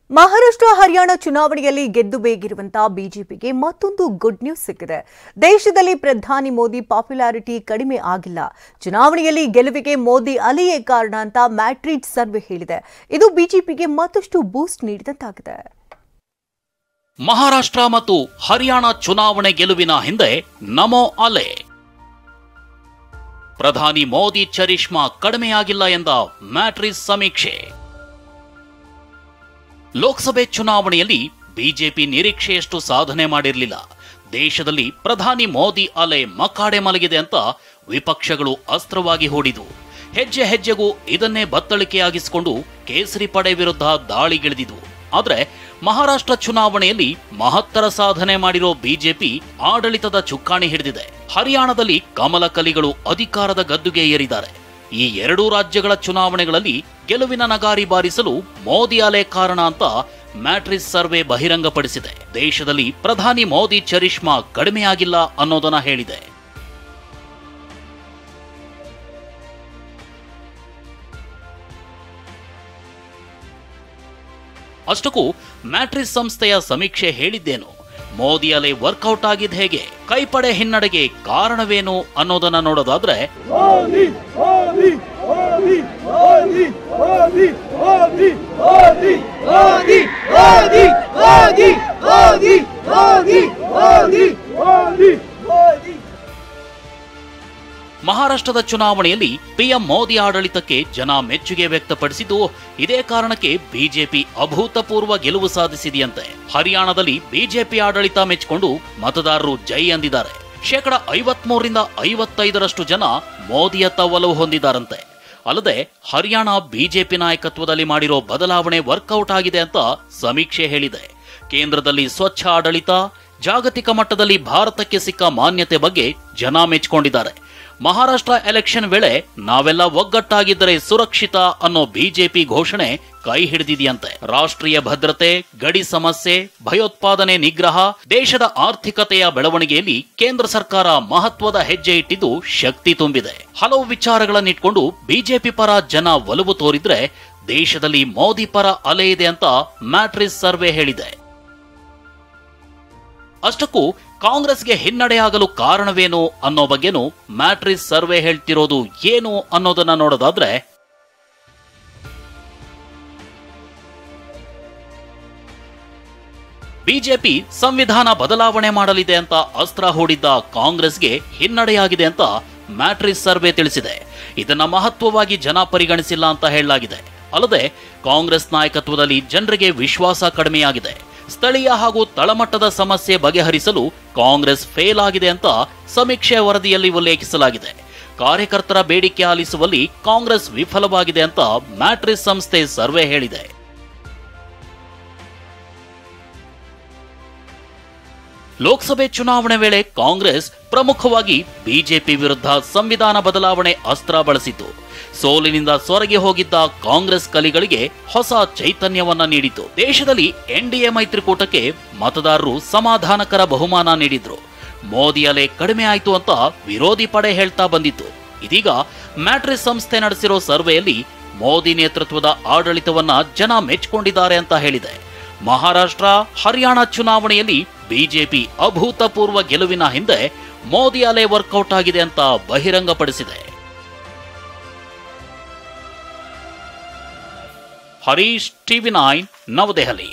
ಮಹಾರಾಷ್ಟ್ರ ಹರಿಯಾಣ ಚುನಾವಣೆಯಲ್ಲಿ ಗೆದ್ದು ಬೇಗಿರುವಂತಹ ಬಿಜೆಪಿಗೆ ಮತ್ತೊಂದು ಗುಡ್ ನ್ಯೂಸ್ ಸಿಕ್ಕಿದೆ. ದೇಶದಲ್ಲಿ ಪ್ರಧಾನಿ ಮೋದಿ ಪಾಪ್ಯುಲಾರಿಟಿ ಕಡಿಮೆ ಆಗಿಲ್ಲ. ಚುನಾವಣೆಯಲ್ಲಿ ಗೆಲುವಿಗೆ ಮೋದಿ ಅಲೆಯೇ ಕಾರಣ ಅಂತ ಮ್ಯಾಟ್ರಿಕ್ಸ್ ಸರ್ವೆ ಹೇಳಿದೆ. ಇದು ಬಿಜೆಪಿಗೆ ಮತ್ತಷ್ಟು ಬೂಸ್ಟ್ ನೀಡಿದಂತಾಗಿದೆ. ಮಹಾರಾಷ್ಟ್ರ ಮತ್ತು ಹರಿಯಾಣ ಚುನಾವಣೆ ಗೆಲುವಿನ ಹಿಂದೆ ನಮೋ ಅಲೆ. ಪ್ರಧಾನಿ ಮೋದಿ ಚರಿಷ್ಮಾ ಕಡಿಮೆಯಾಗಿಲ್ಲ ಎಂದ ಮ್ಯಾಟ್ರಿಕ್ಸ್ ಸಮೀಕ್ಷೆ. ಲೋಕಸಭೆ ಚುನಾವಣೆಯಲ್ಲಿ ಬಿಜೆಪಿ ನಿರೀಕ್ಷೆಯಷ್ಟು ಸಾಧನೆ ಮಾಡಿರಲಿಲ್ಲ. ದೇಶದಲ್ಲಿ ಪ್ರಧಾನಿ ಮೋದಿ ಅಲೆ ಮಕಾಡೆ ಮಲಗಿದೆ ಅಂತ ವಿಪಕ್ಷಗಳು ಅಸ್ತ್ರವಾಗಿ ಹೂಡಿದವು. ಹೆಜ್ಜೆ ಹೆಜ್ಜೆಗೂ ಇದನ್ನೇ ಬತ್ತಳಿಕೆಯಾಗಿಸಿಕೊಂಡು ಕೇಸರಿ ಪಡೆ ವಿರುದ್ಧ ದಾಳಿಗಿಳಿದಿದ್ವು. ಆದರೆ ಮಹಾರಾಷ್ಟ್ರ ಚುನಾವಣೆಯಲ್ಲಿ ಮಹತ್ತರ ಸಾಧನೆ ಮಾಡಿರೋ ಬಿಜೆಪಿ ಆಡಳಿತದ ಚುಕ್ಕಾಣಿ ಹಿಡಿದಿದೆ. ಹರಿಯಾಣದಲ್ಲಿ ಕಮಲ ಕಲಿಗಳು ಅಧಿಕಾರದ ಗದ್ದುಗೆ ಏರಿದ್ದಾರೆ. ಈ ಎರಡೂ ರಾಜ್ಯಗಳ ಚುನಾವಣೆಗಳಲ್ಲಿ ಗೆಲುವಿನ ನಗಾರಿ ಬಾರಿಸಲು ಮೋದಿ ಅಲೆ ಕಾರಣ ಅಂತ ಮ್ಯಾಟ್ರಿಕ್ಸ್ ಸರ್ವೆ ಬಹಿರಂಗಪಡಿಸಿದೆ. ದೇಶದಲ್ಲಿ ಪ್ರಧಾನಿ ಮೋದಿ ಚರಿಷ್ಮಾ ಕಡಿಮೆಯಾಗಿಲ್ಲ ಅನ್ನೋದನ್ನ ಹೇಳಿದೆ. ಅಷ್ಟಕ್ಕೂ ಮ್ಯಾಟ್ರಿಕ್ಸ್ ಸಂಸ್ಥೆಯ ಸಮೀಕ್ಷೆ ಹೇಳಿದ್ದೇನು, ಮೋದಿ ಅಲೆ ವರ್ಕೌಟ್ ಆಗಿದ್ ಹೇಗೆ, ಕೈಪಡೆ ಹಿನ್ನಡೆಗೆ ಕಾರಣವೇನು ಅನ್ನೋದನ್ನ ನೋಡೋದಾದ್ರೆ ಮಹಾರಾಷ್ಟ್ರದ ಚುನಾವಣೆಯಲ್ಲಿ ಪಿಎಂ ಮೋದಿ ಆಡಳಿತಕ್ಕೆ ಜನ ಮೆಚ್ಚುಗೆ ವ್ಯಕ್ತಪಡಿಸಿದ್ದು, ಇದೇ ಕಾರಣಕ್ಕೆ ಬಿಜೆಪಿ ಅಭೂತಪೂರ್ವ ಗೆಲುವು ಸಾಧಿಸಿದೆಯಂತೆ. ಹರಿಯಾಣದಲ್ಲಿ ಬಿಜೆಪಿ ಆಡಳಿತ ಮೆಚ್ಚಿಕೊಂಡು ಮತದಾರರು ಜೈ ಅಂದಿದ್ದಾರೆ. 53% 55% ಜನ ಮೋದಿಯತ್ತ ಒಲವು ಹೊಂದಿದ್ದಾರಂತೆ. ಅಲ್ಲದೆ ಹರಿಯಾಣ ಬಿಜೆಪಿ ನಾಯಕತ್ವದಲ್ಲಿ ಮಾಡಿರೋ ಬದಲಾವಣೆ ವರ್ಕೌಟ್ ಆಗಿದೆ ಅಂತ ಸಮೀಕ್ಷೆ ಹೇಳಿದೆ. ಕೇಂದ್ರದಲ್ಲಿ ಸ್ವಚ್ಛ ಆಡಳಿತ, ಜಾಗತಿಕ ಮಟ್ಟದಲ್ಲಿ ಭಾರತಕ್ಕೆ ಸಿಕ್ಕ ಮಾನ್ಯತೆ ಬಗ್ಗೆ ಜನ ಮೆಚ್ಚಿಕೊಂಡಿದ್ದಾರೆ. ಮಹಾರಾಷ್ಟ್ರ ಎಲೆಕ್ಷನ್ ವೇಳೆ ನಾವೆಲ್ಲ ಒಗ್ಗಟ್ಟಾಗಿದ್ದರೆ ಸುರಕ್ಷಿತ ಅನ್ನೋ ಬಿಜೆಪಿ ಘೋಷಣೆ ಕೈ ಹಿಡಿದಿದೆಯಂತೆ. ರಾಷ್ಟ್ರೀಯ ಭದ್ರತೆ, ಗಡಿ ಸಮಸ್ಯೆ, ಭಯೋತ್ಪಾದನೆ ನಿಗ್ರಹ, ದೇಶದ ಆರ್ಥಿಕತೆಯ ಬೆಳವಣಿಗೆಯಲ್ಲಿ ಕೇಂದ್ರ ಸರ್ಕಾರ ಮಹತ್ವದ ಹೆಜ್ಜೆ ಇಟ್ಟಿದ್ದು ಶಕ್ತಿ ತುಂಬಿದೆ. ಹಲವು ವಿಚಾರಗಳನ್ನಿಟ್ಕೊಂಡು ಬಿಜೆಪಿ ಪರ ಜನ ಒಲವು ತೋರಿದ್ರೆ ದೇಶದಲ್ಲಿ ಮೋದಿ ಪರ ಅಲೆ ಇದೆ ಅಂತ ಮ್ಯಾಟ್ರಿಕ್ಸ್ ಸರ್ವೆ ಹೇಳಿದೆ. ಅಷ್ಟಕ್ಕೂ ಕಾಂಗ್ರೆಸ್ಗೆ ಹಿನ್ನಡೆಯಾಗಲು ಕಾರಣವೇನು ಅನ್ನೋ ಬಗ್ಗೆನೂ ಮ್ಯಾಟ್ರಿಕ್ಸ್ ಸರ್ವೆ ಹೇಳ್ತಿರೋದು ಏನು ಅನ್ನೋದನ್ನ ನೋಡೋದಾದ್ರೆ ಬಿಜೆಪಿ ಸಂವಿಧಾನ ಬದಲಾವಣೆ ಮಾಡಲಿದೆ ಅಂತ ಅಸ್ತ್ರ ಹೂಡಿದ್ದ ಕಾಂಗ್ರೆಸ್ಗೆ ಹಿನ್ನಡೆಯಾಗಿದೆ ಅಂತ ಮ್ಯಾಟ್ರಿಕ್ಸ್ ಸರ್ವೆ ತಿಳಿಸಿದೆ. ಇದನ್ನ ಮಹತ್ವವಾಗಿ ಜನ ಪರಿಗಣಿಸಿಲ್ಲ ಅಂತ ಹೇಳಲಾಗಿದೆ. ಅಲ್ಲದೆ ಕಾಂಗ್ರೆಸ್ ನಾಯಕತ್ವದಲ್ಲಿ ಜನರಿಗೆ ವಿಶ್ವಾಸ ಕಡಿಮೆಯಾಗಿದೆ. ಸ್ಥಳೀಯ ಹಾಗೂ ತಳಮಟ್ಟದ ಸಮಸ್ಯೆ ಬಗೆಹರಿಸಲು ಕಾಂಗ್ರೆಸ್ ಫೇಲ್ ಆಗಿದೆ ಅಂತ ಸಮೀಕ್ಷೆ ವರದಿಯಲ್ಲಿ ಉಲ್ಲೇಖಿಸಲಾಗಿದೆ. ಕಾರ್ಯಕರ್ತರ ಬೇಡಿಕೆ ಆಲಿಸುವಲ್ಲಿ ಕಾಂಗ್ರೆಸ್ ವಿಫಲವಾಗಿದೆ ಅಂತ ಮ್ಯಾಟ್ರಿಕ್ಸ್ ಸಂಸ್ಥೆ ಸರ್ವೆ ಹೇಳಿದೆ. ಲೋಕಸಭೆ ಚುನಾವಣೆ ವೇಳೆ ಕಾಂಗ್ರೆಸ್ ಪ್ರಮುಖವಾಗಿ ಬಿಜೆಪಿ ವಿರುದ್ಧ ಸಂವಿಧಾನ ಬದಲಾವಣೆ ಅಸ್ತ್ರ ಬಳಸಿತು. ಸೋಲಿನಿಂದ ಸೊರಗಿ ಹೋಗಿದ್ದ ಕಾಂಗ್ರೆಸ್ ಕಲಿಗಳಿಗೆ ಹೊಸ ಚೈತನ್ಯವನ್ನ ನೀಡಿತು. ದೇಶದಲ್ಲಿ ಎನ್ಡಿಎ ಮೈತ್ರಿಕೂಟಕ್ಕೆ ಮತದಾರರು ಸಮಾಧಾನಕರ ಬಹುಮಾನ ನೀಡಿದ್ರು. ಮೋದಿ ಅಲೆ ಕಡಿಮೆ ಆಯ್ತು ಅಂತ ವಿರೋಧಿ ಪಡೆ ಹೇಳ್ತಾ ಬಂದಿತ್ತು. ಇದೀಗ ಮ್ಯಾಟ್ರಿಕ್ಸ್ ಸಂಸ್ಥೆ ನಡೆಸಿರೋ ಸರ್ವೆಯಲ್ಲಿ ಮೋದಿ ನೇತೃತ್ವದ ಆಡಳಿತವನ್ನ ಜನ ಮೆಚ್ಚಿಕೊಂಡಿದ್ದಾರೆ ಅಂತ ಹೇಳಿದೆ. ಮಹಾರಾಷ್ಟ್ರ, ಹರಿಯಾಣ ಚುನಾವಣೆಯಲ್ಲಿ ಬಿಜೆಪಿ ಅಭೂತಪೂರ್ವ ಗೆಲುವಿನ ಹಿಂದೆ ಮೋದಿ ಅಲೆ ವರ್ಕೌಟ್ ಆಗಿದೆ ಅಂತ ಬಹಿರಂಗಪಡಿಸಿದೆ. ಹರೀಶ್, ಟಿವಿ9, ನವದೆಹಲಿ.